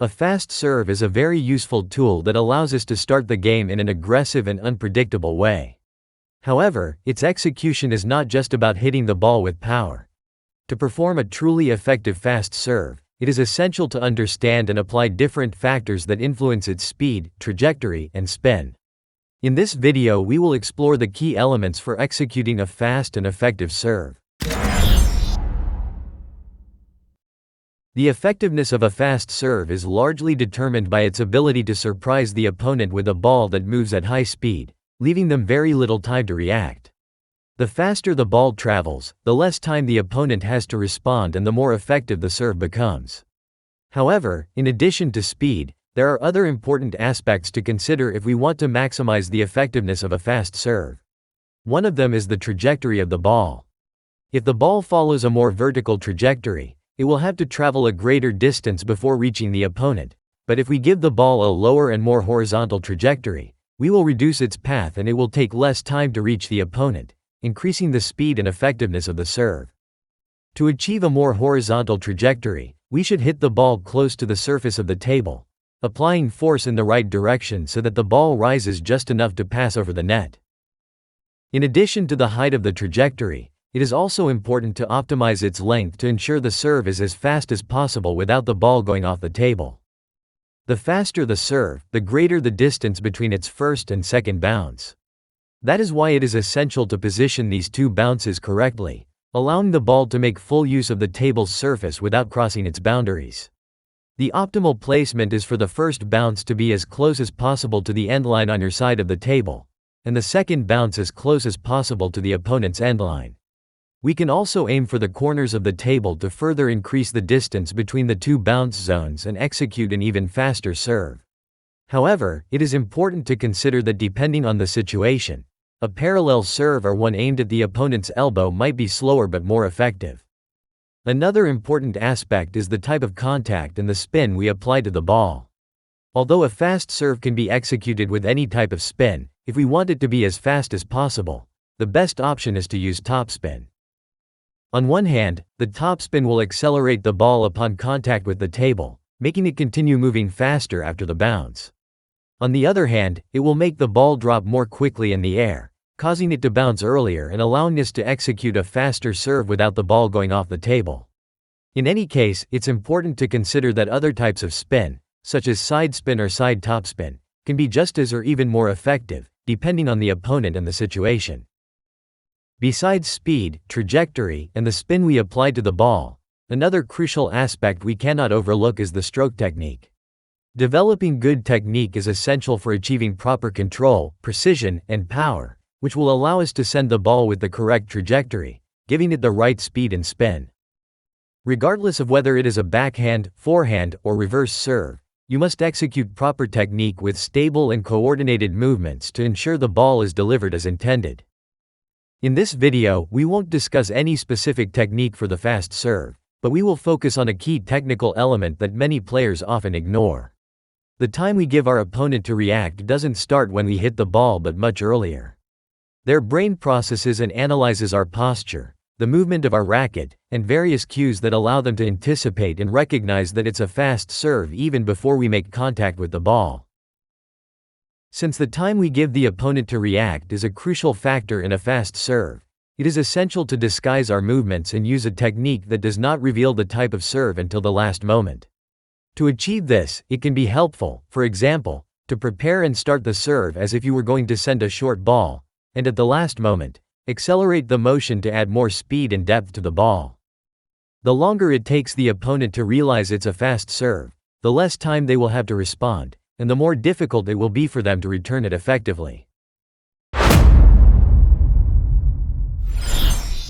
A fast serve is a very useful tool that allows us to start the game in an aggressive and unpredictable way. However, its execution is not just about hitting the ball with power. To perform a truly effective fast serve, it is essential to understand and apply different factors that influence its speed, trajectory, and spin. In this video, we will explore the key elements for executing a fast and effective serve. The effectiveness of a fast serve is largely determined by its ability to surprise the opponent with a ball that moves at high speed, leaving them very little time to react. The faster the ball travels, the less time the opponent has to respond and the more effective the serve becomes. However, in addition to speed, there are other important aspects to consider if we want to maximize the effectiveness of a fast serve. One of them is the trajectory of the ball. If the ball follows a more vertical trajectory, it will have to travel a greater distance before reaching the opponent, but if we give the ball a lower and more horizontal trajectory, we will reduce its path and it will take less time to reach the opponent, increasing the speed and effectiveness of the serve. To achieve a more horizontal trajectory, we should hit the ball close to the surface of the table, applying force in the right direction so that the ball rises just enough to pass over the net. In addition to the height of the trajectory, it is also important to optimize its length to ensure the serve is as fast as possible without the ball going off the table. The faster the serve, the greater the distance between its first and second bounce. That is why it is essential to position these two bounces correctly, allowing the ball to make full use of the table's surface without crossing its boundaries. The optimal placement is for the first bounce to be as close as possible to the end line on your side of the table, and the second bounce as close as possible to the opponent's end line. We can also aim for the corners of the table to further increase the distance between the two bounce zones and execute an even faster serve. However, it is important to consider that depending on the situation, a parallel serve or one aimed at the opponent's elbow might be slower but more effective. Another important aspect is the type of contact and the spin we apply to the ball. Although a fast serve can be executed with any type of spin, if we want it to be as fast as possible, the best option is to use topspin. On one hand, the topspin will accelerate the ball upon contact with the table, making it continue moving faster after the bounce. On the other hand, it will make the ball drop more quickly in the air, causing it to bounce earlier and allowing us to execute a faster serve without the ball going off the table. In any case, it's important to consider that other types of spin, such as side spin or side topspin, can be just as or even more effective, depending on the opponent and the situation. Besides speed, trajectory, and the spin we apply to the ball, another crucial aspect we cannot overlook is the stroke technique. Developing good technique is essential for achieving proper control, precision, and power, which will allow us to send the ball with the correct trajectory, giving it the right speed and spin. Regardless of whether it is a backhand, forehand, or reverse serve, you must execute proper technique with stable and coordinated movements to ensure the ball is delivered as intended. In this video, we won't discuss any specific technique for the fast serve, but we will focus on a key technical element that many players often ignore. The time we give our opponent to react doesn't start when we hit the ball but much earlier. Their brain processes and analyzes our posture, the movement of our racket, and various cues that allow them to anticipate and recognize that it's a fast serve even before we make contact with the ball. Since the time we give the opponent to react is a crucial factor in a fast serve, it is essential to disguise our movements and use a technique that does not reveal the type of serve until the last moment. To achieve this, it can be helpful, for example, to prepare and start the serve as if you were going to send a short ball, and at the last moment, accelerate the motion to add more speed and depth to the ball. The longer it takes the opponent to realize it's a fast serve, the less time they will have to respond, and the more difficult it will be for them to return it effectively.